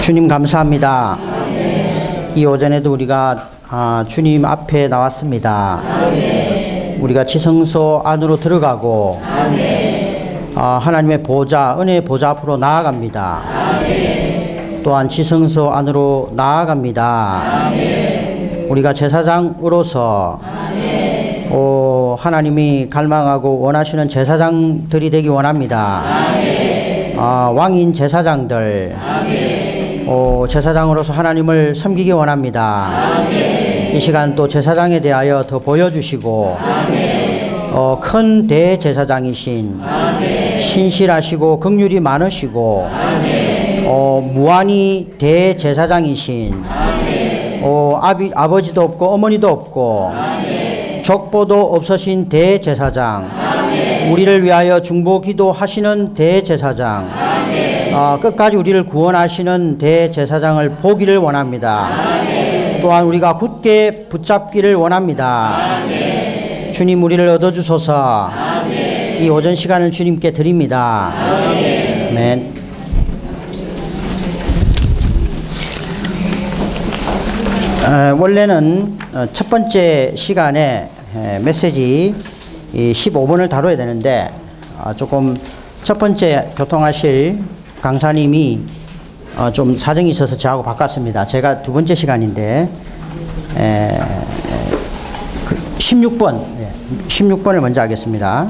주님 감사합니다. 이 오전에도 우리가 주님 앞에 나왔습니다. 우리가 지성소 안으로 들어가고 하나님의 보좌, 은혜의 보좌 앞으로 나아갑니다. 또한 지성소 안으로 나아갑니다. 우리가 제사장으로서 하나님이 갈망하고 원하시는 제사장들이 되기 원합니다. 왕인 제사장들, 제사장으로서 하나님을 섬기기 원합니다. 이 시간 또 제사장에 대하여 더 보여주시고 큰 대제사장이신 신실하시고 긍휼이 많으시고 무한히 대제사장이신 아버지도 없고 어머니도 없고 족보도 없으신 대제사장, 우리를 위하여 중보 기도하시는 대제사장, 끝까지 우리를 구원하시는 대제사장을 보기를 원합니다. 또한 우리가 굳게 붙잡기를 원합니다. 주님, 우리를 얻어주소서. 이 오전 시간을 주님께 드립니다. 아멘. 원래는 첫 번째 시간에 메시지 15분을 다뤄야 되는데 조금 첫 번째 교통하실 강사님이 좀 사정이 있어서 저하고 바꿨습니다. 제가 두 번째 시간인데 16번을 먼저 하겠습니다.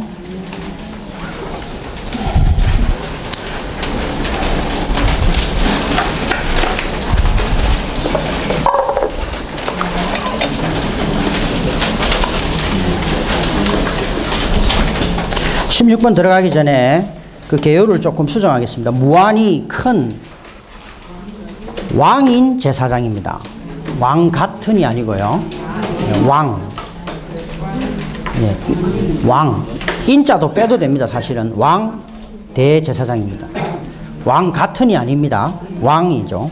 (16번) 들어가기 전에 그 개요를 조금 수정하겠습니다. 무한히 큰 왕인 제사장입니다. 왕 같은이 아니고요. 왕. 왕. 인자도 빼도 됩니다. 사실은 왕 대제사장입니다. 왕 같은이 아닙니다. 왕이죠.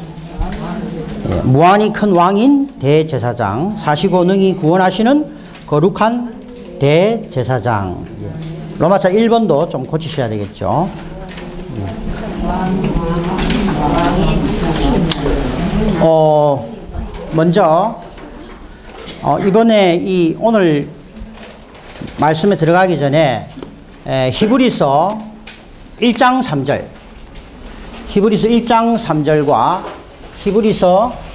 무한히 큰 왕인 대제사장, 사시고 능히 구원하시는 거룩한 대제사장. 로마서 1번도 좀 고치셔야 되겠죠. 먼저 이번에 오늘 말씀에 들어가기 전에 히브리서 1장 3절, 히브리서 1장 3절과 히브리서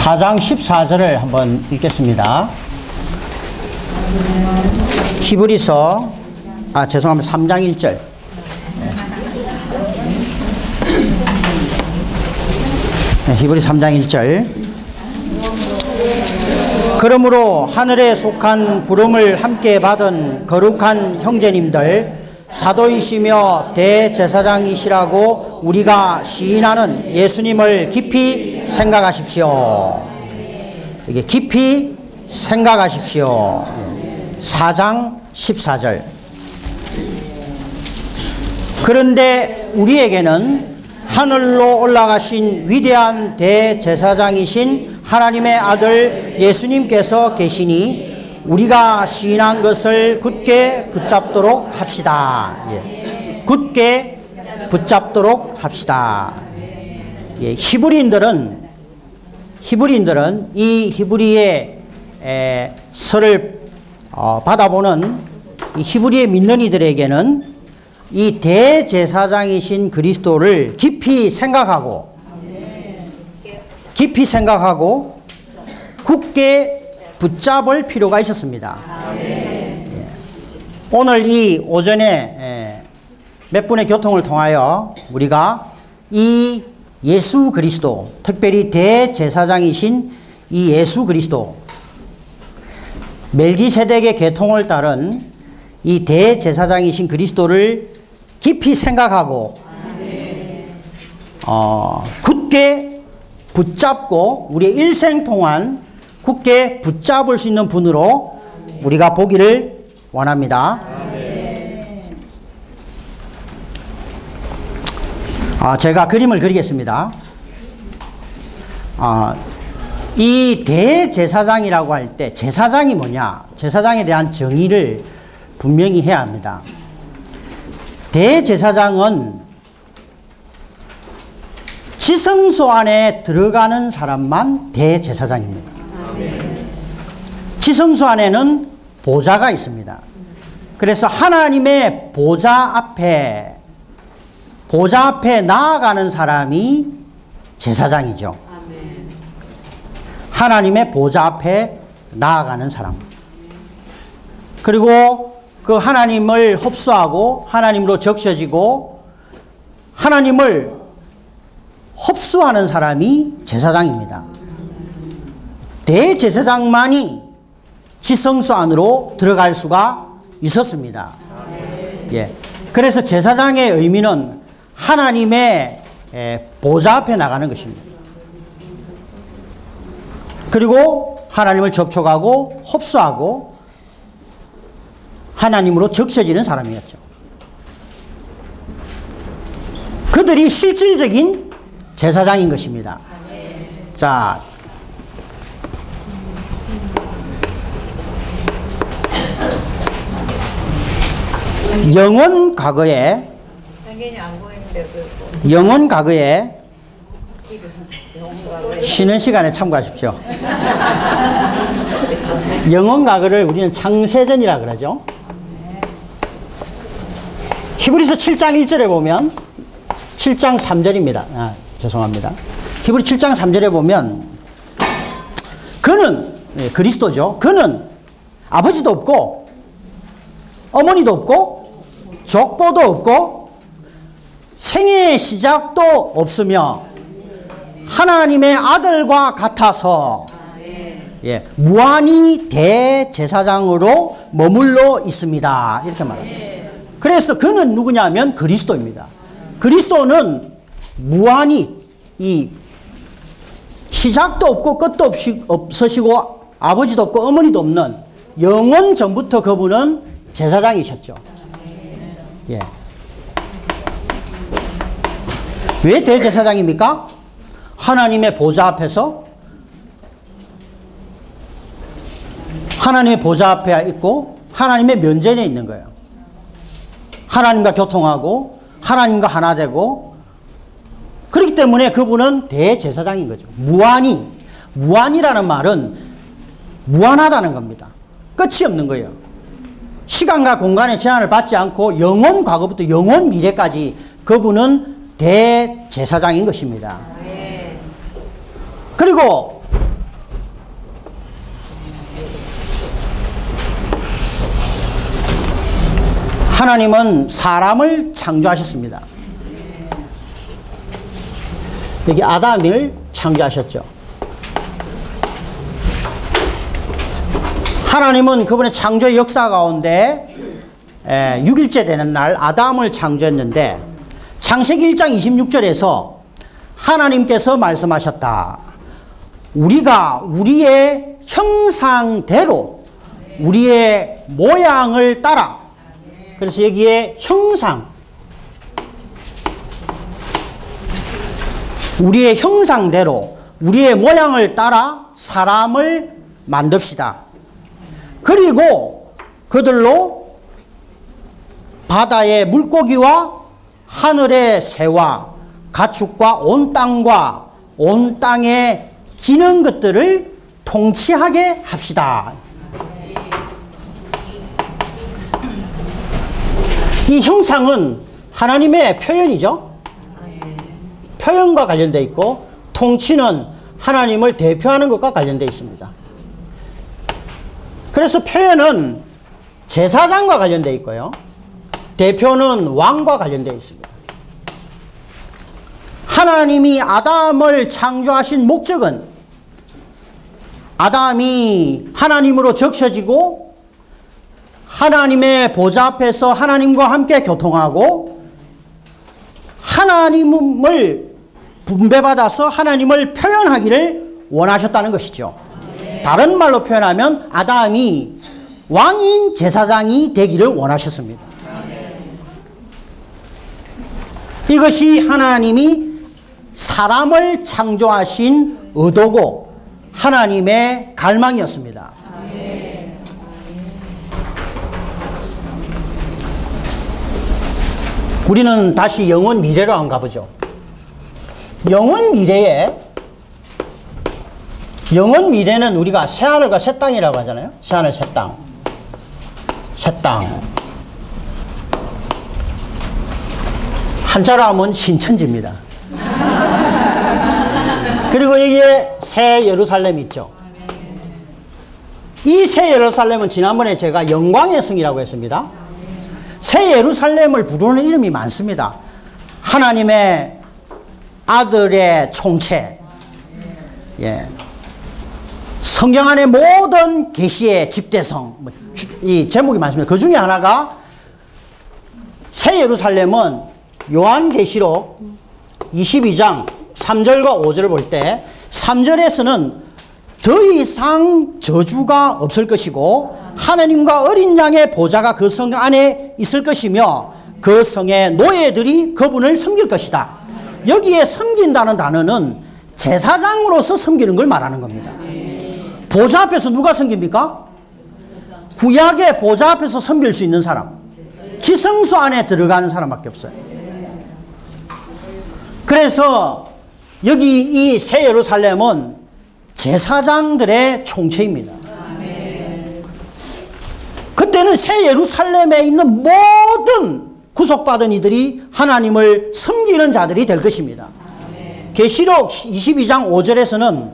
4장 14절을 한번 읽겠습니다. 히브리서 죄송합니다. 3장 1절. 히브리 3장 1절. 그러므로 하늘에 속한 부름을 함께 받은 거룩한 형제님들, 사도이시며 대제사장이시라고 우리가 시인하는 예수님을 깊이 생각하십시오. 이게 깊이 생각하십시오. 4장 14절. 그런데 우리에게는 하늘로 올라가신 위대한 대제사장이신 하나님의 아들 예수님께서 계시니 우리가 시인한 것을 굳게 붙잡도록 합시다. 굳게 붙잡도록 합시다. 히브리인들은 이 히브리의 설을 받아보는 이 히브리의 믿는 이들에게는 이 대제사장이신 그리스도를 깊이 생각하고 굳게 붙잡을 필요가 있었습니다. 오늘 이 오전에 몇 분의 교통을 통하여 우리가 이 예수 그리스도, 특별히 대제사장이신 이 예수 그리스도, 멜기세덱의 계통을 따른 이 대제사장이신 그리스도를 깊이 생각하고 굳게 붙잡고 우리의 일생 동안 굳게 붙잡을 수 있는 분으로 우리가 보기를 원합니다. 제가 그림을 그리겠습니다. 이 대제사장이라고 할 때 제사장이 뭐냐? 제사장에 대한 정의를 분명히 해야 합니다. 대제사장은 지성소 안에 들어가는 사람만 대제사장입니다. 지성소 안에는 보좌가 있습니다. 그래서 하나님의 보좌 앞에 나아가는 사람이 제사장이죠. 하나님의 보좌 앞에 나아가는 사람. 그리고 그 하나님을 흡수하고 하나님으로 적셔지고 하나님을 흡수하는 사람이 제사장입니다. 대제사장만이 지성소 안으로 들어갈 수가 있었습니다. 예. 그래서 제사장의 의미는 하나님의 보좌 앞에 나가는 것입니다. 그리고 하나님을 접촉하고 흡수하고 하나님으로 적셔지는 사람이었죠. 그들이 실질적인 제사장인 것입니다. 자, 영원 과거에 쉬는 시간에 참고하십시오. 영원 과거를 우리는 창세전이라 그러죠. 히브리서 7장 1절에 보면 7장 3절입니다. 죄송합니다. 히브리 7장 3절에 보면 그는 그리스도죠. 그는 아버지도 없고 어머니도 없고 족보도 없고 생애의 시작도 없으며 하나님의 아들과 같아서 무한히 대제사장으로 머물러 있습니다. 이렇게 말합니다. 그래서 그는 누구냐면 그리스도입니다. 그리스도는 무한히 이 시작도 없고 끝도 없으시고 아버지도 없고 어머니도 없는 영원 전부터 그분은 제사장이셨죠. 예. 왜 대제사장입니까? 하나님의 보좌 앞에서 하나님의 보좌 앞에 있고 하나님의 면전에 있는 거예요. 하나님과 교통하고 하나님과 하나 되고 그렇기 때문에 그분은 대제사장인 거죠. 무한이라는 말은 무한하다는 겁니다. 끝이 없는 거예요. 시간과 공간의 제한을 받지 않고 영원 과거부터 영원 미래까지 그분은 대제사장인 것입니다. 그리고 하나님은 사람을 창조하셨습니다. 여기 아담을 창조하셨죠. 하나님은 그분의 창조의 역사 가운데 6일째 되는 날 아담을 창조했는데 창세기 1장 26절에서 하나님께서 말씀하셨다. 우리가 우리의 형상대로 우리의 모양을 따라. 그래서 여기에 형상, 우리의 형상대로 우리의 모양을 따라 사람을 만듭시다. 그리고 그들로 바다의 물고기와 하늘의 새와 가축과 온 땅과 온 땅에 기는 것들을 통치하게 합시다. 이 형상은 하나님의 표현이죠. 표현과 관련되어 있고 통치는 하나님을 대표하는 것과 관련되어 있습니다. 그래서 표현은 제사장과 관련되어 있고요. 대표는 왕과 관련되어 있습니다. 하나님이 아담을 창조하신 목적은 아담이 하나님으로 적셔지고 하나님의 보좌 앞에서 하나님과 함께 교통하고 하나님을 분배받아서 하나님을 표현하기를 원하셨다는 것이죠. 다른 말로 표현하면 아담이 왕인 제사장이 되기를 원하셨습니다. 이것이 하나님이 사람을 창조하신 의도고 하나님의 갈망이었습니다. 우리는 다시 영원 미래로 한번 가보죠. 영원 미래는 우리가 새하늘과 새 땅이라고 하잖아요. 새하늘, 새 땅. 새 땅. 한자로 하면 신천지입니다. 그리고 여기에 새 예루살렘이 있죠. 이 새 예루살렘은 지난번에 제가 영광의 성이라고 했습니다. 새 예루살렘을 부르는 이름이 많습니다. 하나님의 아들의 총체, 예. 성경 안의 모든 계시의 집대성, 이 제목이 많습니다. 그 중에 하나가 새 예루살렘은 요한계시록 22장 3절과 5절을 볼 때 3절에서는 더 이상 저주가 없을 것이고 하나님과 어린 양의 보좌가 그 성 안에 있을 것이며 그 성의 노예들이 그분을 섬길 것이다. 여기에 섬긴다는 단어는 제사장으로서 섬기는 걸 말하는 겁니다. 보좌 앞에서 누가 섬깁니까? 구약의 보좌 앞에서 섬길 수 있는 사람, 지성소 안에 들어가는 사람밖에 없어요. 그래서 여기 이 새 예루살렘은 제사장들의 총체입니다. 그때는 새 예루살렘에 있는 모든 구속받은 이들이 하나님을 섬기는 자들이 될 것입니다. 계시록 22장 5절에서는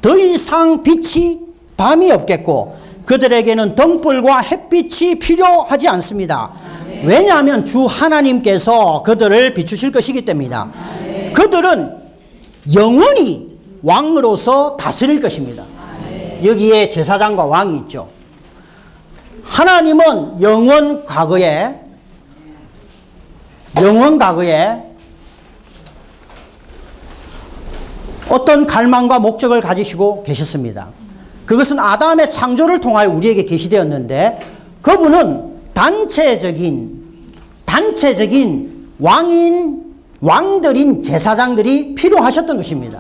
더 이상 빛이 밤이 없겠고 그들에게는 등불과 햇빛이 필요하지 않습니다. 왜냐하면 주 하나님께서 그들을 비추실 것이기 때문이다. 그들은 영원히 왕으로서 다스릴 것입니다. 여기에 제사장과 왕이 있죠. 하나님은 영원 과거에 어떤 갈망과 목적을 가지시고 계셨습니다. 그것은 아담의 창조를 통하여 우리에게 계시되었는데 그분은 단체적인 왕들인 제사장들이 필요하셨던 것입니다.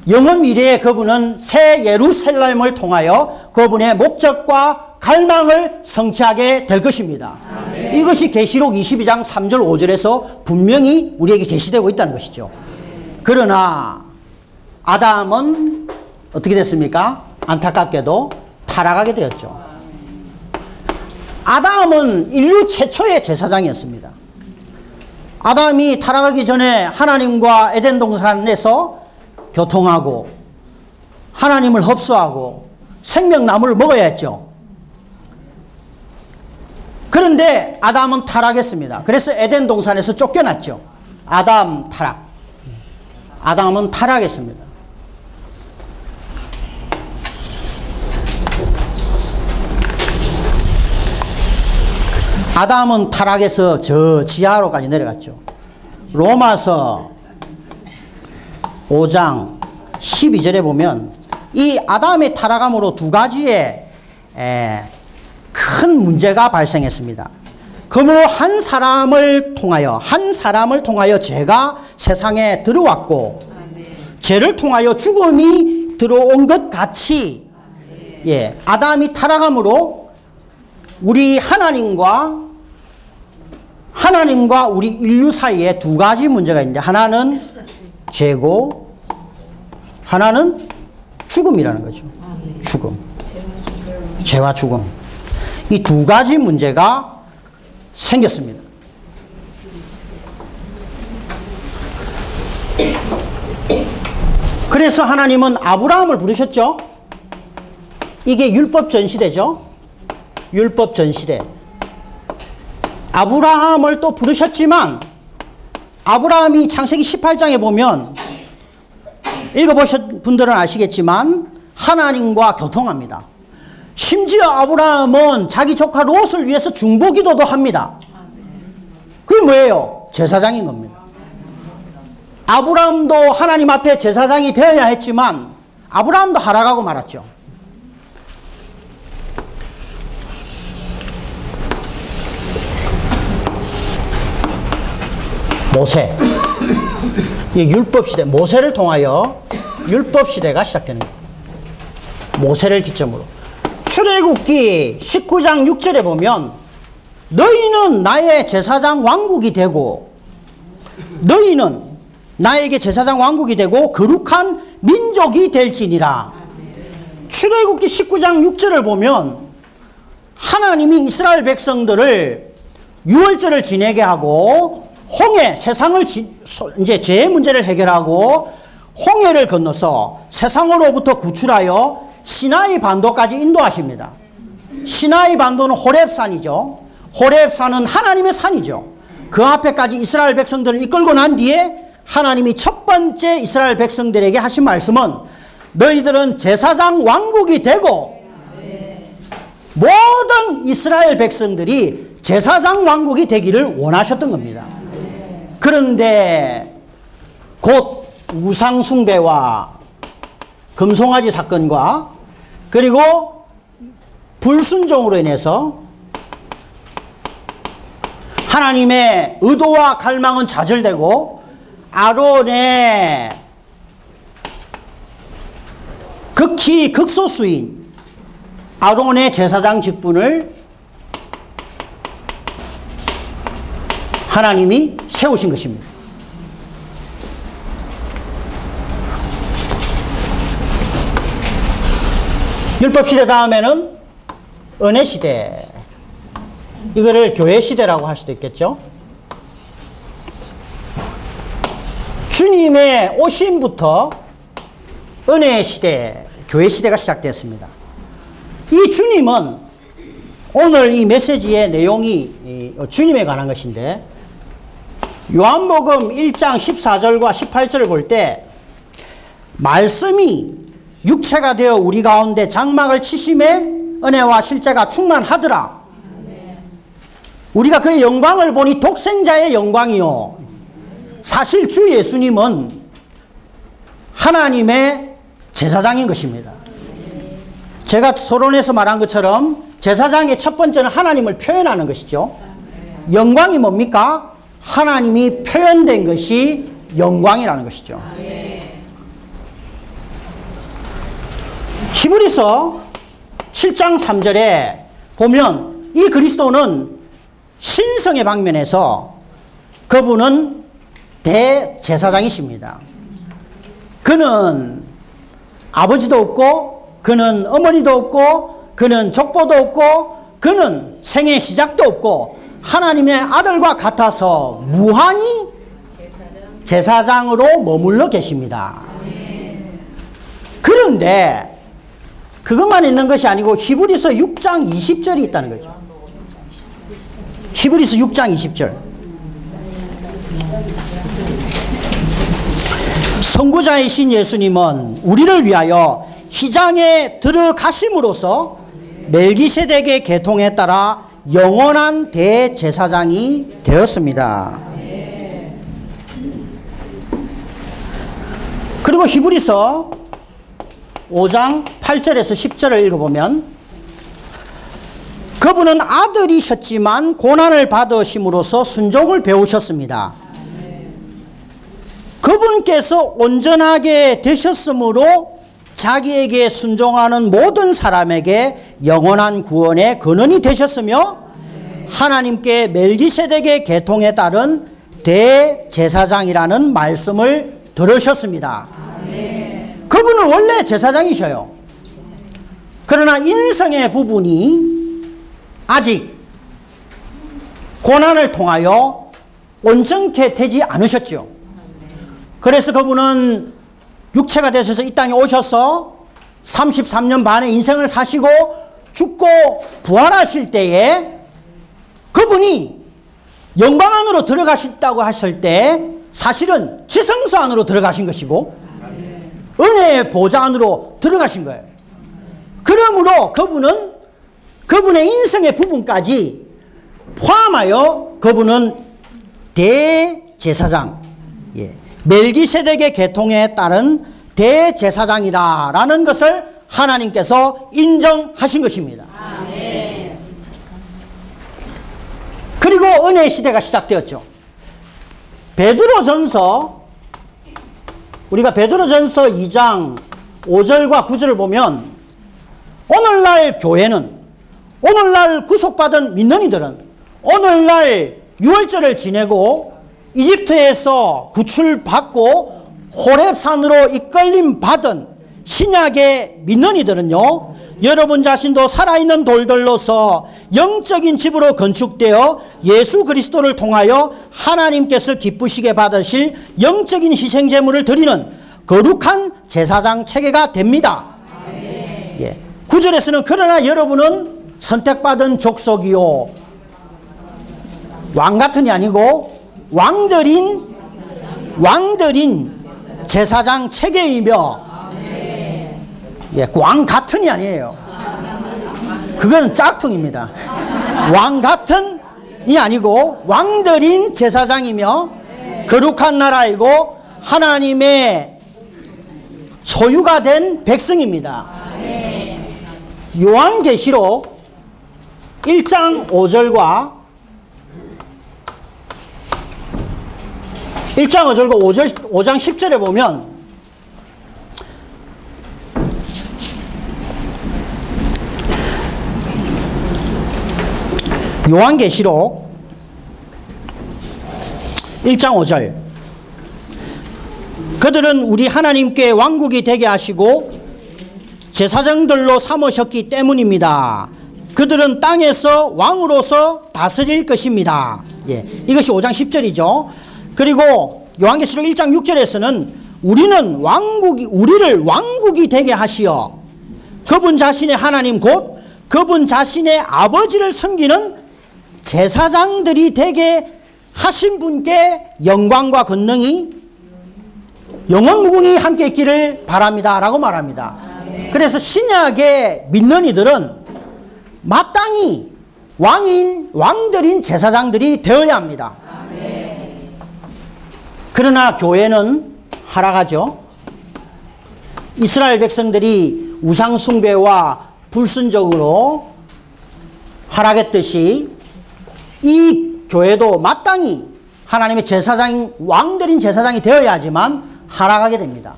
영원 미래에 그분은 새 예루살렘을 통하여 그분의 목적과 갈망을 성취하게 될 것입니다. 이것이 계시록 22장 3절 5절에서 분명히 우리에게 계시되고 있다는 것이죠. 그러나 아담은 어떻게 됐습니까? 안타깝게도 타락하게 되었죠. 아담은 인류 최초의 제사장이었습니다. 아담이 타락하기 전에 하나님과 에덴 동산에서 교통하고 하나님을 흡수하고 생명나무를 먹어야 했죠. 그런데 아담은 타락했습니다. 그래서 에덴 동산에서 쫓겨났죠. 아담은 타락했습니다. 아담은 타락해서 저 지하로까지 내려갔죠. 로마서 5장 12절에 보면 이 아담의 타락함으로 두 가지의 큰 문제가 발생했습니다. 그러므로 한 사람을 통하여 죄가 세상에 들어왔고 죄를 통하여 죽음이 들어온 것 같이 아담이 타락함으로 우리 하나님과 우리 인류 사이에 두 가지 문제가 있는데 하나는 죄고 하나는 죽음이라는 거죠. 죽음. 죄와 죽음. 이 두 가지 문제가 생겼습니다. 그래서 하나님은 아브라함을 부르셨죠. 이게 율법 전시대죠. 율법 전시대. 아브라함을 또 부르셨지만 아브라함이 창세기 18장에 보면 읽어보신 분들은 아시겠지만 하나님과 교통합니다. 심지어 아브라함은 자기 조카 롯을 위해서 중보기도도 합니다. 그게 뭐예요? 제사장인 겁니다. 아브라함도 하나님 앞에 제사장이 되어야 했지만 아브라함도 하락하고 말았죠. 모세. 이 율법시대, 모세를 통하여 율법시대가 시작되는 거예요. 모세를 기점으로. 출애굽기 19장 6절에 보면 너희는 나의 제사장 왕국이 되고 너희는 나에게 제사장 왕국이 되고 거룩한 민족이 될지니라. 출애굽기 19장 6절을 보면 하나님이 이스라엘 백성들을 유월절을 지내게 하고 홍해, 세상을 이제 죄의 문제를 해결하고 홍해를 건너서 세상으로부터 구출하여 시나이 반도까지 인도하십니다. 시나이 반도는 호렙산이죠. 호렙산은 하나님의 산이죠. 그 앞에까지 이스라엘 백성들을 이끌고 난 뒤에 하나님이 첫 번째 이스라엘 백성들에게 하신 말씀은 너희들은 제사장 왕국이 되고 모든 이스라엘 백성들이 제사장 왕국이 되기를 원하셨던 겁니다. 그런데 곧 우상 숭배와 금송아지 사건과 그리고 불순종으로 인해서 하나님의 의도와 갈망은 좌절되고 아론의 극히 극소수인 아론의 제사장 직분을 하나님이 세우신 것입니다. 율법시대 다음에는 은혜시대, 이거를 교회시대라고 할 수도 있겠죠. 주님의 오심부터 은혜시대, 교회시대가 시작됐습니다. 이 주님은 오늘 이 메시지의 내용이 주님에 관한 것인데 요한복음 1장 14절과 18절을 볼 때 말씀이 육체가 되어 우리 가운데 장막을 치심에 은혜와 실제가 충만하더라. 우리가 그의 영광을 보니 독생자의 영광이요. 사실 주 예수님은 하나님의 제사장인 것입니다. 제가 서론에서 말한 것처럼 제사장의 첫 번째는 하나님을 표현하는 것이죠. 영광이 뭡니까? 하나님이 표현된 것이 영광이라는 것이죠. 히브리서 7장 3절에 보면 이 그리스도는 신성의 방면에서 그분은 대제사장이십니다. 그는 아버지도 없고 그는 어머니도 없고 그는 족보도 없고 그는 생의 시작도 없고 하나님의 아들과 같아서 무한히 제사장으로 머물러 계십니다. 그런데 그것만 있는 것이 아니고 히브리서 6장 20절이 있다는 거죠. 히브리서 6장 20절. 선구자이신 예수님은 우리를 위하여 희장에 들어가심으로써 멜기세덱의 계통에 따라 영원한 대제사장이 되었습니다. 그리고 히브리서 5장 8절에서 10절을 읽어보면 그분은 아들이셨지만 고난을 받으심으로써 순종을 배우셨습니다. 그분께서 온전하게 되셨으므로 자기에게 순종하는 모든 사람에게 영원한 구원의 근원이 되셨으며 하나님께 멜기세덱의 계통에 따른 대제사장이라는 말씀을 들으셨습니다. 그분은 원래 제사장이셔요. 그러나 인성의 부분이 아직 고난을 통하여 온전케 되지 않으셨죠. 그래서 그분은 육체가 되셔서 이 땅에 오셔서 33년 반의 인생을 사시고 죽고 부활하실 때에 그분이 영광 안으로 들어가셨다고 하실 때 사실은 지성소 안으로 들어가신 것이고 은혜의 보좌 안으로 들어가신 거예요. 그러므로 그분은 그분의 인생의 부분까지 포함하여 그분은 대제사장, 멜기세덱의 계통에 따른 대제사장이다라는 것을 하나님께서 인정하신 것입니다. 아멘. 그리고 은혜의 시대가 시작되었죠. 베드로전서, 우리가 베드로전서 2장 5절과 9절을 보면 오늘날 교회는, 오늘날 구속받은 믿는 이들은 오늘날 유월절을 지내고 이집트에서 구출받고 호렙산으로 이끌림 받은 신약의 믿는 이들은요, 여러분 자신도 살아있는 돌들로서 영적인 집으로 건축되어 예수 그리스도를 통하여 하나님께서 기쁘시게 받으실 영적인 희생제물을 드리는 거룩한 제사장 체계가 됩니다. 예. 9절에서는 그러나 여러분은 선택받은 족속이요 왕같은이 아니고 왕들인 제사장 체계이며, 예, 왕같은이 아니에요. 그거는 짝퉁입니다. 왕같은이 아니고 왕들인 제사장이며 거룩한 나라이고 하나님의 소유가 된 백성입니다. 요한계시록 1장 5절과 5장 10절에 보면 요한계시록 1장 5절 그들은 우리 하나님께 왕국이 되게 하시고 제사장들로 삼으셨기 때문입니다. 그들은 땅에서 왕으로서 다스릴 것입니다. 예, 이것이 5장 10절이죠. 그리고 요한계시록 1장 6절에서는 우리를 왕국이 되게 하시어 그분 자신의 하나님 곧 그분 자신의 아버지를 섬기는 제사장들이 되게 하신 분께 영광과 권능이 영원무궁히 함께 있기를 바랍니다 라고 말합니다. 그래서 신약의 믿는 이들은 마땅히 왕들인 제사장들이 되어야 합니다. 그러나 교회는 하락하죠. 이스라엘 백성들이 우상 숭배와 불순종으로 하락했듯이 이 교회도 마땅히 하나님의 제사장, 왕들인 제사장이 되어야 하지만 하락하게 됩니다.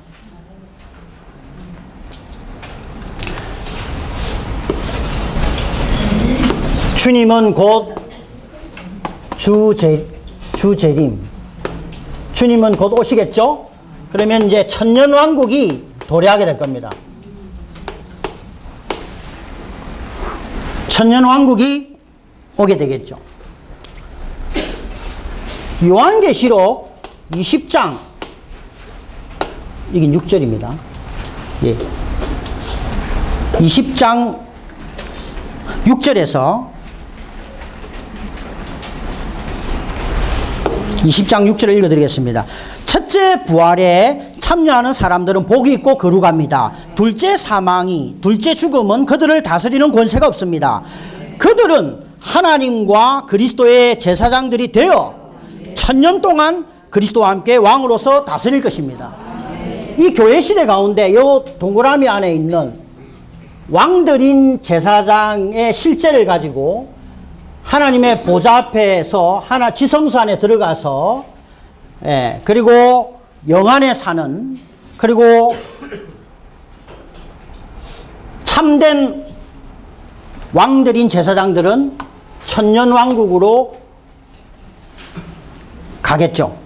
주님은 곧 주재림. 주님은 곧 오시겠죠? 그러면 이제 천년왕국이 도래하게 될 겁니다. 천년왕국이 오게 되겠죠. 요한계시록 20장, 이게 6절입니다. 예. 20장 6절에서 20장 6절을 읽어드리겠습니다. 첫째 부활에 참여하는 사람들은 복이 있고 거룩합니다. 둘째 둘째 죽음은 그들을 다스리는 권세가 없습니다. 그들은 하나님과 그리스도의 제사장들이 되어 천년 동안 그리스도와 함께 왕으로서 다스릴 것입니다. 이 교회 시대 가운데 이 동그라미 안에 있는 왕들인 제사장의 실제를 가지고 하나님의 보좌 앞에서 지성소 안에 들어가서, 예, 그리고 영안에 사는, 그리고 참된 왕들인 제사장들은 천년왕국으로 가겠죠.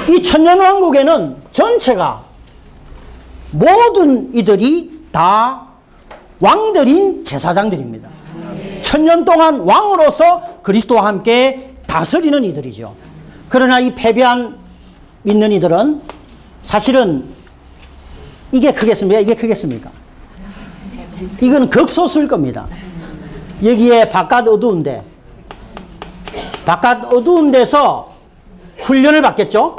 이 천년왕국에는 전체가 모든 이들이 다 왕들인 제사장들입니다. 천년 동안 왕으로서 그리스도와 함께 다스리는 이들이죠. 그러나 이 패배한 믿는 이들은 사실은 이게 크겠습니까? 이게 크겠습니까? 이건 극소수일 겁니다. 여기에 바깥 어두운 데서 훈련을 받겠죠?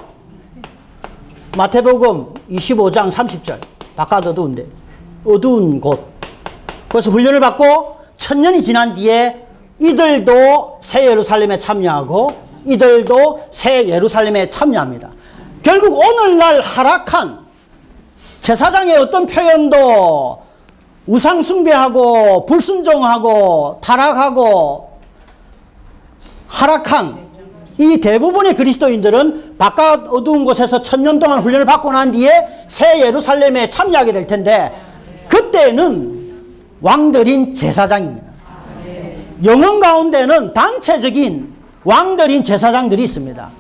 마태복음 25장 30절 바깥 어두운 곳, 그래서 훈련을 받고 천년이 지난 뒤에 이들도 새 예루살렘에 참여하고 이들도 새 예루살렘에 참여합니다. 결국 오늘날 하락한 제사장의 어떤 표현도 우상 숭배하고 불순종하고 타락하고 하락한 이 대부분의 그리스도인들은 바깥 어두운 곳에서 천년 동안 훈련을 받고 난 뒤에 새 예루살렘에 참여하게 될 텐데 그때는 왕들인 제사장입니다. 영혼 가운데는 단체적인 왕들인 제사장들이 있습니다.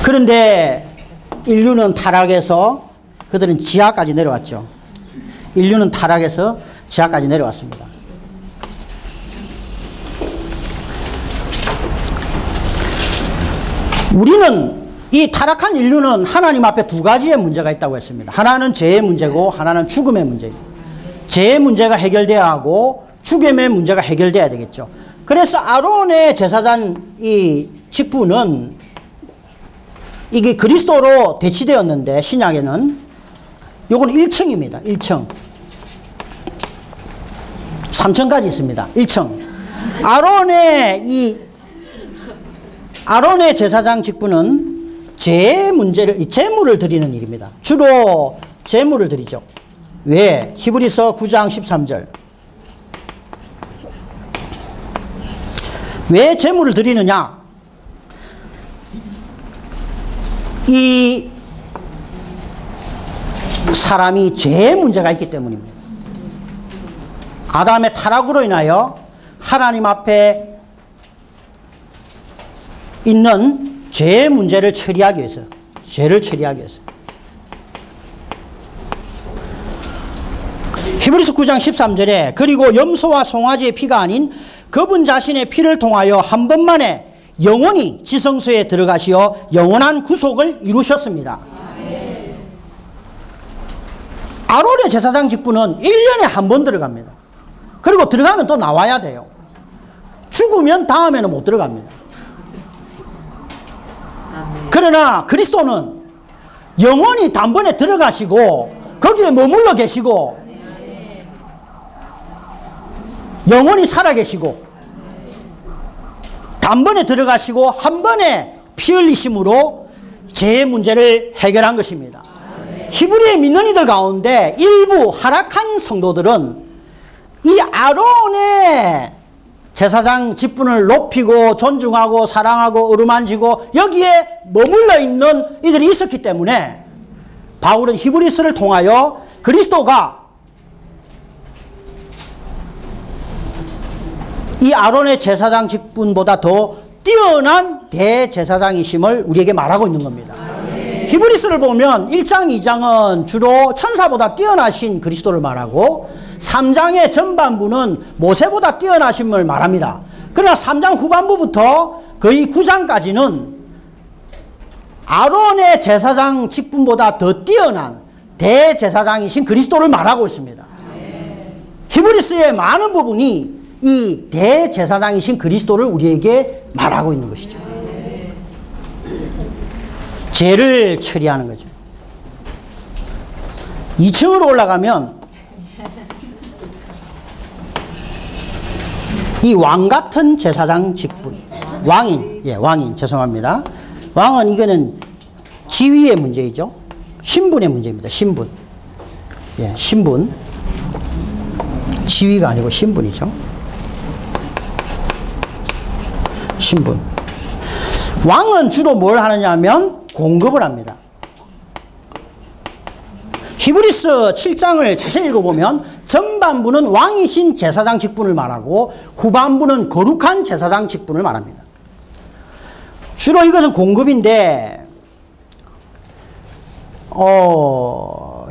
그런데 인류는 타락해서 그들은 지하까지 내려왔죠. 인류는 타락해서 지하까지 내려왔습니다. 우리는 이 타락한 인류는 하나님 앞에 두 가지의 문제가 있다고 했습니다. 하나는 죄의 문제고 하나는 죽음의 문제예요. 죄의 문제가 해결돼야 하고 죽음의 문제가 해결돼야 되겠죠. 그래서 아론의 제사장 이 직분은 이게 그리스도로 대치되었는데 신약에는 요건 1층입니다. 1층. 3층까지 있습니다. 1층. 아론의 제사장 직분은 죄의 문제를, 제물을 드리는 일입니다. 주로 제물을 드리죠. 왜? 히브리서 9장 13절. 왜 제물을 드리느냐? 이 사람이 죄의 문제가 있기 때문입니다. 아담의 타락으로 인하여 하나님 앞에 있는 죄의 문제를 처리하기 위해서, 죄를 처리하기 위해서. 히브리서 9장 13절에 그리고 염소와 송아지의 피가 아닌 그분 자신의 피를 통하여 한 번만에 영원히 지성소에 들어가시어 영원한 구속을 이루셨습니다. 아론의 제사장 직분은 1년에 한 번 들어갑니다. 그리고 들어가면 또 나와야 돼요. 죽으면 다음에는 못 들어갑니다. 그러나 그리스도는 영원히 단번에 들어가시고 거기에 머물러 계시고 영원히 살아계시고 단번에 들어가시고 한 번에 피 흘리심으로 죄의 문제를 해결한 것입니다. 히브리의 믿는 이들 가운데 일부 하락한 성도들은 이 아론의 제사장 직분을 높이고 존중하고 사랑하고 어루만지고 여기에 머물러 있는 이들이 있었기 때문에 바울은 히브리서를 통하여 그리스도가 이 아론의 제사장 직분보다 더 뛰어난 대제사장이심을 우리에게 말하고 있는 겁니다. 히브리서를 보면 1장, 2장은 주로 천사보다 뛰어나신 그리스도를 말하고 3장의 전반부는 모세보다 뛰어나심을 말합니다. 그러나 3장 후반부부터 거의 9장까지는 아론의 제사장 직분보다 더 뛰어난 대제사장이신 그리스도를 말하고 있습니다. 히브리서의 많은 부분이 이 대제사장이신 그리스도를 우리에게 말하고 있는 것이죠. 죄를 처리하는 거죠. 2층으로 올라가면 이 왕 같은 제사장 직분, 왕인, 죄송합니다. 왕은 이거는 지위의 문제이죠. 신분의 문제입니다. 신분. 신분. 지위가 아니고 신분이죠. 신분. 왕은 주로 뭘 하느냐 하면 공급을 합니다. 히브리서 7장을 자세히 읽어보면 전반부는 왕이신 제사장 직분을 말하고 후반부는 거룩한 제사장 직분을 말합니다. 주로 이것은 공급인데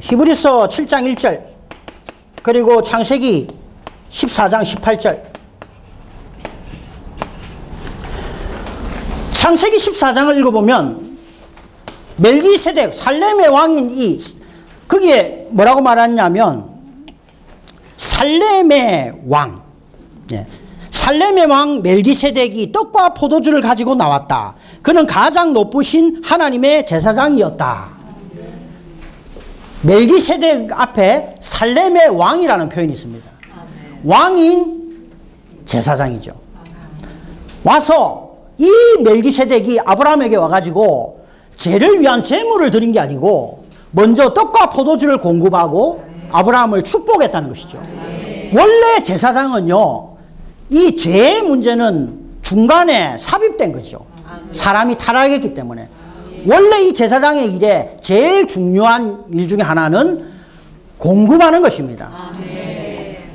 히브리서 7장 1절 그리고 창세기 14장 18절 창세기 14장을 읽어보면 멜기세덱 살렘의 왕인 거기에 뭐라고 말하냐면 살렘의 왕 살렘의 왕 멜기세덱이 떡과 포도주를 가지고 나왔다. 그는 가장 높으신 하나님의 제사장이었다. 멜기세덱 앞에 살렘의 왕이라는 표현이 있습니다. 왕인 제사장이죠. 와서 이 멜기세덱이 아브라함에게 와가지고 죄를 위한 제물을 드린 게 아니고 먼저 떡과 포도주를 공급하고 아브라함을 축복했다는 것이죠. 원래 제사장은요, 이 죄의 문제는 중간에 삽입된 거죠. 사람이 타락했기 때문에. 원래 이 제사장의 일에 제일 중요한 일 중에 하나는 공급하는 것입니다.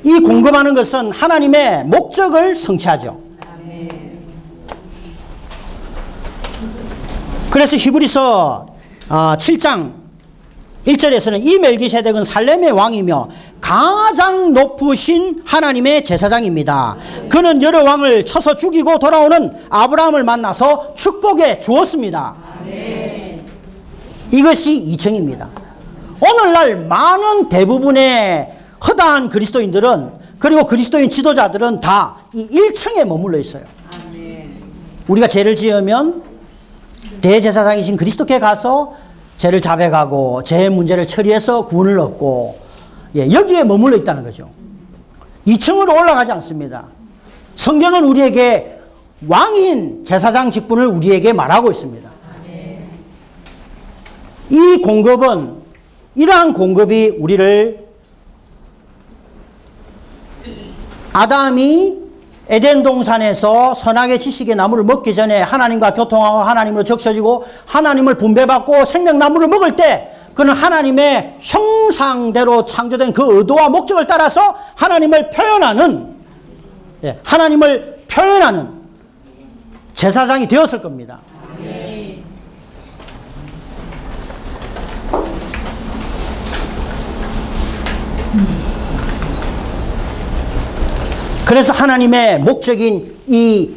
이 공급하는 것은 하나님의 목적을 성취하죠. 그래서 히브리서 7장 1절에서는 이 멜기세덱은 살렘의 왕이며 가장 높으신 하나님의 제사장입니다. 그는 여러 왕을 쳐서 죽이고 돌아오는 아브라함을 만나서 축복해 주었습니다. 이것이 2층입니다. 오늘날 많은 대부분의 허다한 그리스도인들은, 그리고 그리스도인 지도자들은 다 이 1층에 머물러 있어요. 우리가 죄를 지으면 대제사장이신 그리스도께 가서 죄를 자백하고 죄의 문제를 처리해서 구원을 얻고, 여기에 머물러 있다는 거죠. 2층으로 올라가지 않습니다. 성경은 우리에게 왕인 제사장 직분을 우리에게 말하고 있습니다. 이 공급은, 이러한 공급이 우리를 아담이 에덴 동산에서 선악의 지식의 나무를 먹기 전에 하나님과 교통하고 하나님으로 적셔지고 하나님을 분배받고 생명나무를 먹을 때 그는 하나님의 형상대로 창조된 그 의도와 목적을 따라서 하나님을 표현하는, 하나님을 표현하는 제사장이 되었을 겁니다. 그래서 하나님의 목적인 이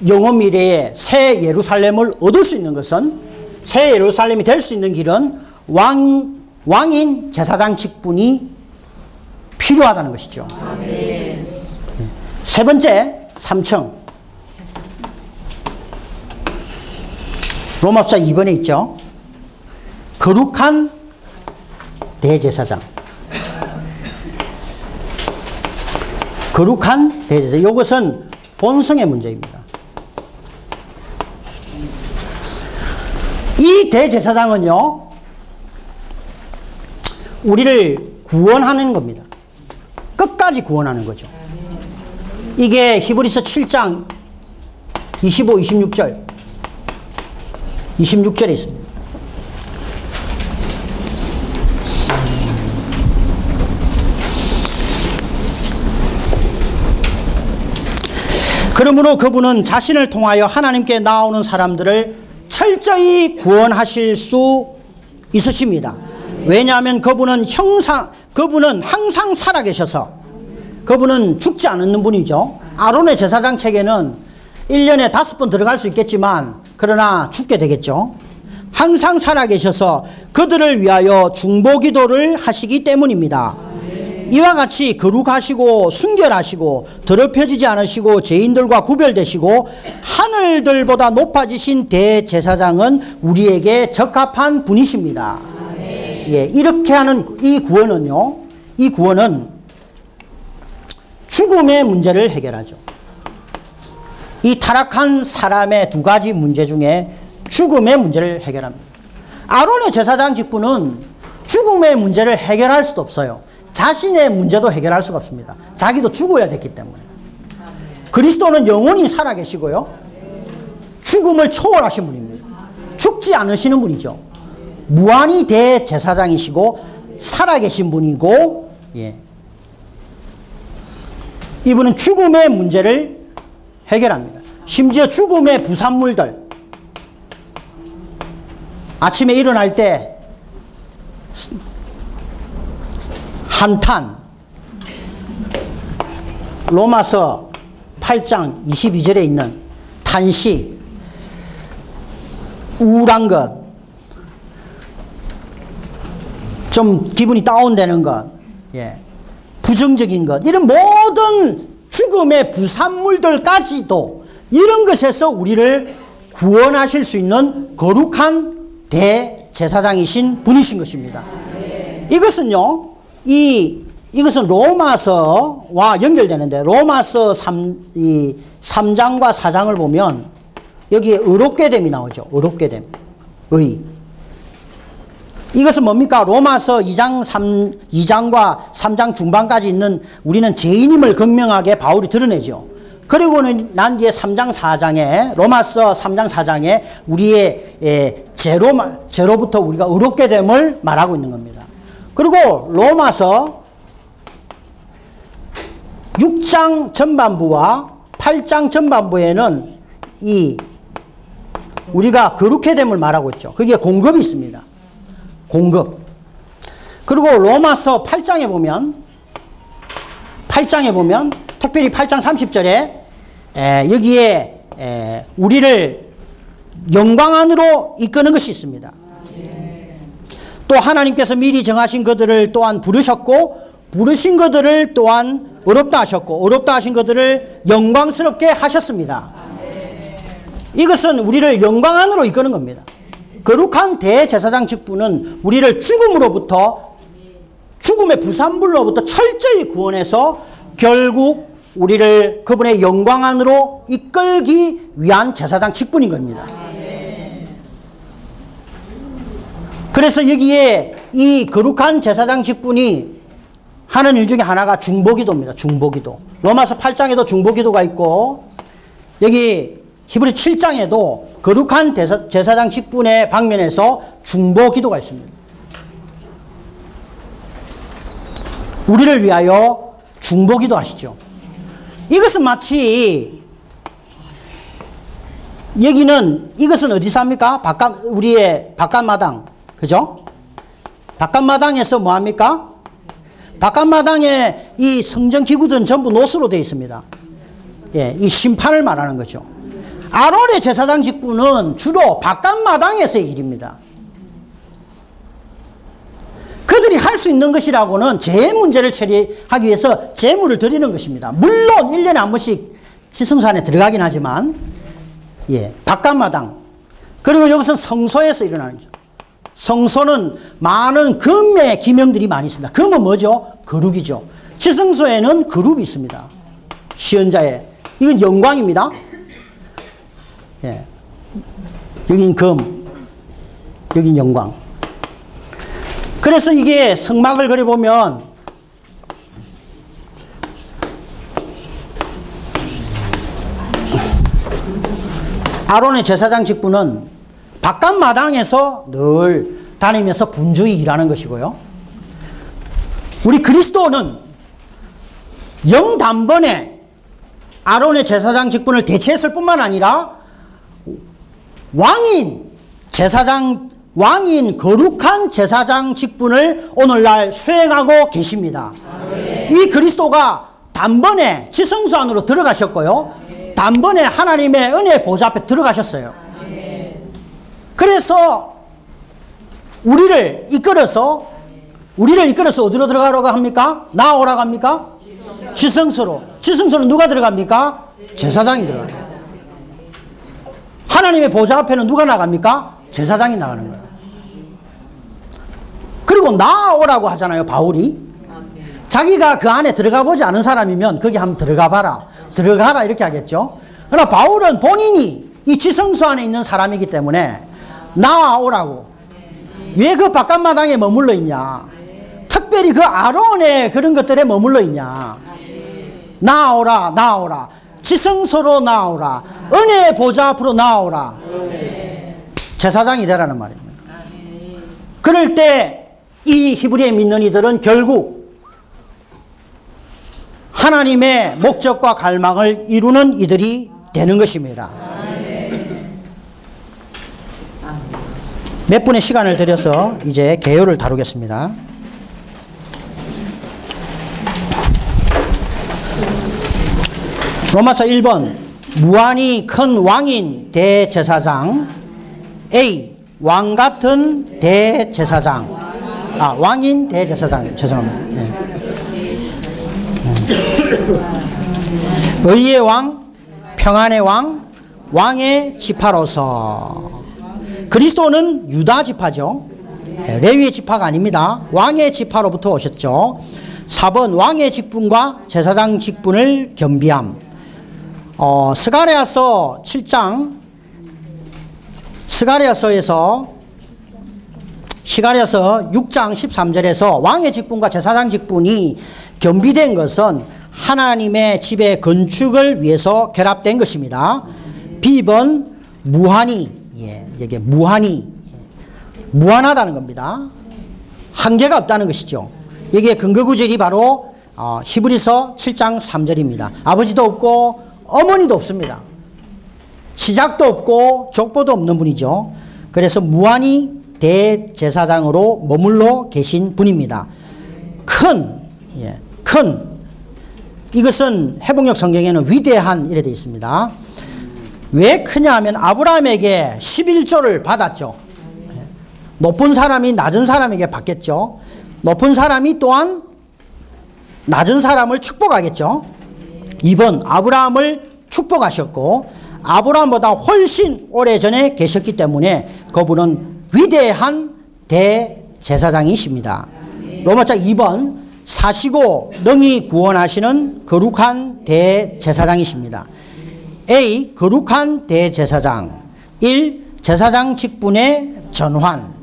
영원 미래의 새 예루살렘을 얻을 수 있는 것은, 새 예루살렘이 될 수 있는 길은 왕인 제사장 직분이 필요하다는 것이죠. 세 번째, 3층. 로마서 2번에 있죠. 거룩한 대제사장. 거룩한 대제사장. 이것은 본성의 문제입니다. 이 대제사장은요, 우리를 구원하는 겁니다. 끝까지 구원하는 거죠. 이게 히브리서 7장 25, 26절, 26절에 있습니다. 그러므로 그분은 자신을 통하여 하나님께 나오는 사람들을 철저히 구원하실 수 있으십니다. 왜냐하면 그분은 항상 살아계셔서, 그분은 죽지 않는 분이죠. 아론의 제사장 책에는 1년에 5번 들어갈 수 있겠지만 그러나 죽게 되겠죠. 항상 살아계셔서 그들을 위하여 중보기도를 하시기 때문입니다. 이와 같이 거룩하시고 순결하시고 더럽혀지지 않으시고 죄인들과 구별되시고 하늘들보다 높아지신 대제사장은 우리에게 적합한 분이십니다. 이렇게 하는 이 구원은요, 이 구원은 죽음의 문제를 해결하죠. 이 타락한 사람의 두 가지 문제 중에 죽음의 문제를 해결합니다. 아론의 제사장 직분은 죽음의 문제를 해결할 수도 없어요. 자신의 문제도 해결할 수가 없습니다. 자기도 죽어야 됐기 때문에. 그리스도는 영원히 살아계시고요, 죽음을 초월하신 분입니다. 죽지 않으시는 분이죠. 무한히 대제사장이시고 살아계신 분이고, 이분은 죽음의 문제를 해결합니다. 심지어 죽음의 부산물들, 아침에 일어날 때 한탄, 로마서 8장 22절에 있는 탄식, 우울한 것, 좀 기분이 다운되는 것, 부정적인 것, 이런 모든 죽음의 부산물들까지도 이런 것에서 우리를 구원하실 수 있는 거룩한 대제사장이신 분이신 것입니다. 이것은요, 이것은 로마서와 연결되는데, 로마서 3장과 4장을 보면 여기에 의롭게 됨이 나오죠. 의롭게 됨. 의. 이것은 뭡니까? 로마서 2장과 3장 중반까지 있는 우리는 죄인임을 극명하게 바울이 드러내죠. 그리고는 난 뒤에 3장 4장에, 로마서 3장 4장에 우리의 죄로부터 우리가 의롭게 됨을 말하고 있는 겁니다. 그리고 로마서 6장 전반부와 8장 전반부에는 이 우리가 거룩해 됨을 말하고 있죠. 거기에 공급이 있습니다. 공급. 그리고 로마서 8장에 보면 특별히 8장 30절에 여기에 우리를 영광 안으로 이끄는 것이 있습니다. 또 하나님께서 미리 정하신 것들을 또한 부르셨고 부르신 것들을 또한 어렵다 하셨고 어렵다 하신 것들을 영광스럽게 하셨습니다. 이것은 우리를 영광 안으로 이끄는 겁니다. 거룩한 대제사장 직분은 우리를 죽음으로부터 죽음의 부산물로부터 철저히 구원해서 결국 우리를 그분의 영광 안으로 이끌기 위한 제사장 직분인 겁니다. 그래서 여기에 이 거룩한 제사장 직분이 하는 일 중에 하나가 중보기도입니다. 중보기도. 로마서 8장에도 중보기도가 있고 여기 히브리 7장에도 거룩한 제사장 직분의 방면에서 중보기도가 있습니다. 우리를 위하여 중보기도 하시죠. 이것은 마치 이것은 어디서 합니까? 우리의 바깥마당. 그죠? 바깥마당에서 뭐 합니까? 바깥마당에 이 성전기구들은 전부 노수로 되어 있습니다. 예, 이 심판을 말하는 거죠. 아론의 제사장 직분은 주로 바깥마당에서의 일입니다. 그들이 할 수 있는 것이라고는 제 문제를 처리하기 위해서 제물을 드리는 것입니다. 물론 1년에 한 번씩 지성소 안에 들어가긴 하지만 예, 바깥마당. 그리고 여기서는 성소에서 일어나는 거죠. 성소는 많은 금의 기명들이 많이 있습니다. 금은 뭐죠? 거룩이죠. 지성소에는 거룩이 있습니다. 시연자에. 이건 영광입니다. 예. 여긴 금, 여긴 영광. 그래서 이게 성막을 그려보면 아론의 제사장 직분은 바깥마당에서 늘 다니면서 분주히 일하는 것이고요. 우리 그리스도는 영단번에 아론의 제사장 직분을 대체했을 뿐만 아니라 왕인 거룩한 제사장 직분을 오늘날 수행하고 계십니다. 이 그리스도가 단번에 지성소 안으로 들어가셨고요. 단번에 하나님의 은혜 보좌 앞에 들어가셨어요. 그래서 우리를 이끌어서 어디로 들어가라고 합니까? 나오라고 합니까? 지성소로. 지성소는 누가 들어갑니까? 제사장이 들어가요. 하나님의 보좌 앞에는 누가 나갑니까? 제사장이 나가는 거예요. 그리고 나오라고 하잖아요, 바울이. 자기가 그 안에 들어가 보지 않은 사람이면 거기 한번 들어가 봐라. 들어가라 이렇게 하겠죠. 그러나 바울은 본인이 이 지성소 안에 있는 사람이기 때문에 나오라고. 왜 그 바깥마당에 머물러 있냐? 특별히 그 아론의 그런 것들에 머물러 있냐? 나오라, 나오라. 지성소로 나오라. 은혜의 보좌 앞으로 나오라. 제사장이 되라는 말입니다. 그럴 때 이 히브리에 믿는 이들은 결국 하나님의 목적과 갈망을 이루는 이들이 되는 것입니다. 몇 분의 시간을 들여서 이제 개요를 다루겠습니다. 로마서 1번 무한히 큰 왕인 대제사장 A 왕같은 대제사장 왕인 대제사장 죄송합니다. 의의 왕 평안의 왕 왕의 지파로서 그리스도는 유다 지파죠. 레위의 지파가 아닙니다. 왕의 지파로부터 오셨죠. 4번 왕의 직분과 제사장 직분을 겸비함. 스가랴서 7장 스가랴서 6장 13절에서 왕의 직분과 제사장 직분이 겸비된 것은 하나님의 집의 건축을 위해서 결합된 것입니다. B번 무한히 이게 무한히 무한하다는 겁니다. 한계가 없다는 것이죠. 여기에 근거 구절이 바로 히브리서 7장 3절입니다. 아버지도 없고 어머니도 없습니다. 시작도 없고 족보도 없는 분이죠. 그래서 무한히 대제사장으로 머물러 계신 분입니다. 큰 이것은 회복력 성경에는 위대한 이래 되어 있습니다. 왜 크냐 하면 아브라함에게 11조를 받았죠. 높은 사람이 낮은 사람에게 받겠죠. 높은 사람이 또한 낮은 사람을 축복하겠죠. 2번 아브라함을 축복하셨고 아브라함보다 훨씬 오래전에 계셨기 때문에 그분은 위대한 대제사장이십니다. 로마장 2번 사시고 능히 구원하시는 거룩한 대제사장이십니다. A. 거룩한 대제사장 1. 제사장 직분의 전환.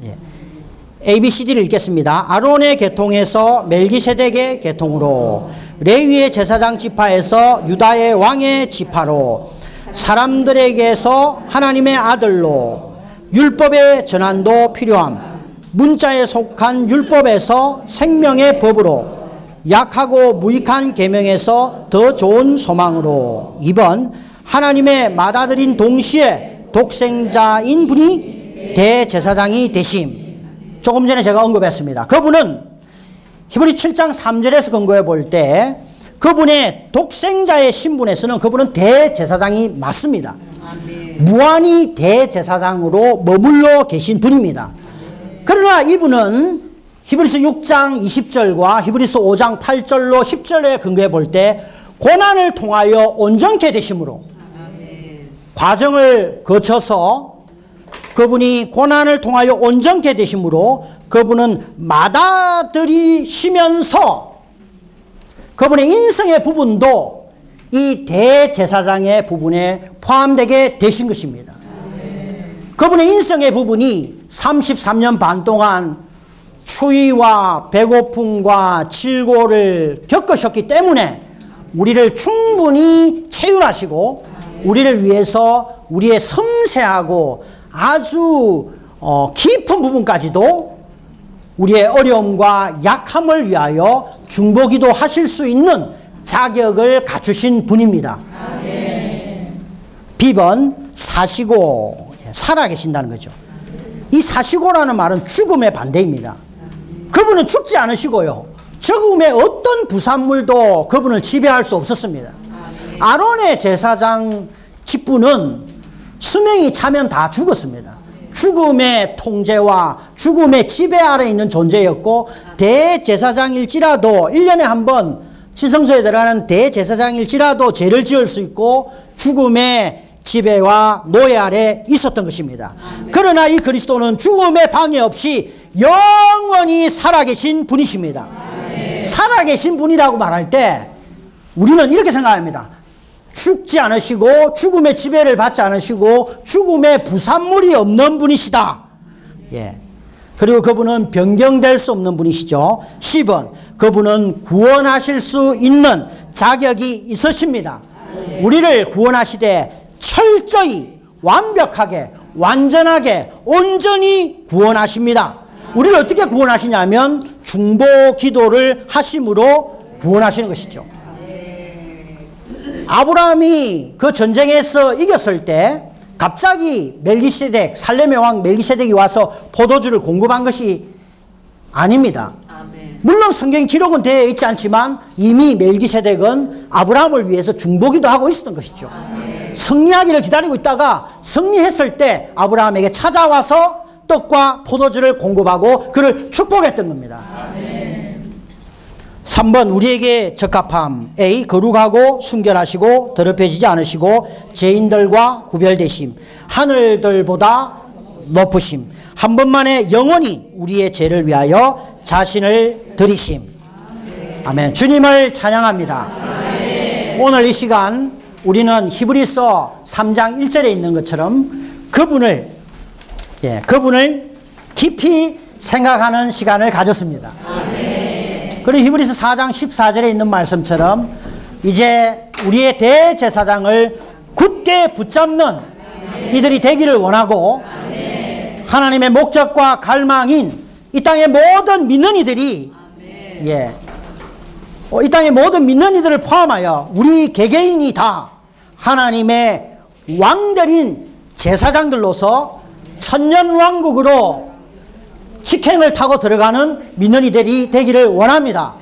ABCD를 읽겠습니다. 아론의 계통에서 멜기세덱의 계통으로, 레위의 제사장 지파에서 유다의 왕의 지파로, 사람들에게서 하나님의 아들로, 율법의 전환도 필요함, 문자에 속한 율법에서 생명의 법으로, 약하고 무익한 계명에서 더 좋은 소망으로. 2번 하나님의 맏아들인 동시에 독생자인 분이 대제사장이 되심. 조금 전에 제가 언급했습니다. 그분은 히브리 7장 3절에서 근거해 볼 때 그분의 독생자의 신분에서는 그분은 대제사장이 맞습니다. 무한히 대제사장으로 머물러 계신 분입니다. 그러나 이분은 히브리서 6장 20절과 히브리서 5장 8절로 10절에 근거해 볼 때 고난을 통하여 온전케 되심으로, 과정을 거쳐서 그분이 고난을 통하여 온전케 되심으로 그분은 맏아들이시면서 그분의 인성의 부분도 이 대제사장의 부분에 포함되게 되신 것입니다. 그분의 인성의 부분이 33년 반 동안 추위와 배고픔과 질고를 겪으셨기 때문에 우리를 충분히 체휼하시고 우리를 위해서 우리의 섬세하고 아주 깊은 부분까지도 우리의 어려움과 약함을 위하여 중보기도 하실 수 있는 자격을 갖추신 분입니다. B번 사시고 살아계신다는 거죠. 이 사시고라는 말은 죽음의 반대입니다. 그분은 죽지 않으시고요, 죽음의 어떤 부산물도 그분을 지배할 수 없었습니다. 아론의 제사장 직분은 수명이 차면 다 죽었습니다. 죽음의 통제와 죽음의 지배 아래 있는 존재였고, 대제사장일지라도 1년에 한 번 지성소에 들어가는 대제사장일지라도 죄를 지을 수 있고 죽음의 지배와 노예 아래 있었던 것입니다. 그러나 이 그리스도는 죽음의 방해 없이 영원히 살아계신 분이십니다. 살아계신 분이라고 말할 때 우리는 이렇게 생각합니다. 죽지 않으시고 죽음의 지배를 받지 않으시고 죽음의 부산물이 없는 분이시다. 그리고 그분은 변경될 수 없는 분이시죠. 10번 그분은 구원하실 수 있는 자격이 있으십니다. 우리를 구원하시되 철저히 완벽하게 완전하게 온전히 구원하십니다. 우리를 어떻게 구원하시냐면 중보 기도를 하심으로 구원하시는 것이죠. 아브라함이 그 전쟁에서 이겼을 때 갑자기 멜기세덱, 살렘의 왕 멜기세덱이 와서 포도주를 공급한 것이 아닙니다. 물론 성경 기록은 되어 있지 않지만 이미 멜기세덱은 아브라함을 위해서 중보기도 하고 있었던 것이죠. 승리하기를 기다리고 있다가 승리했을 때 아브라함에게 찾아와서 떡과 포도주를 공급하고 그를 축복했던 겁니다. 3번 우리에게 적합함. A. 거룩하고 순결하시고 더럽혀지지 않으시고 죄인들과 구별되심. 하늘들보다 높으심. 한 번만에 영원히 우리의 죄를 위하여 자신을 드리심. 아멘. 주님을 찬양합니다. 오늘 이 시간 우리는 히브리서 3장 1절에 있는 것처럼 그분을 깊이 생각하는 시간을 가졌습니다. 그리고 히브리서 4장 14절에 있는 말씀처럼 이제 우리의 대제사장을 굳게 붙잡는 이들이 되기를 원하고 하나님의 목적과 갈망인 이 땅의 모든 믿는 이들이 예, 이 땅의 모든 믿는 이들을 포함하여 우리 개개인이 다 하나님의 왕들인 제사장들로서 천년왕국으로 직행을 타고 들어가는 믿는 이들이 되기를 원합니다.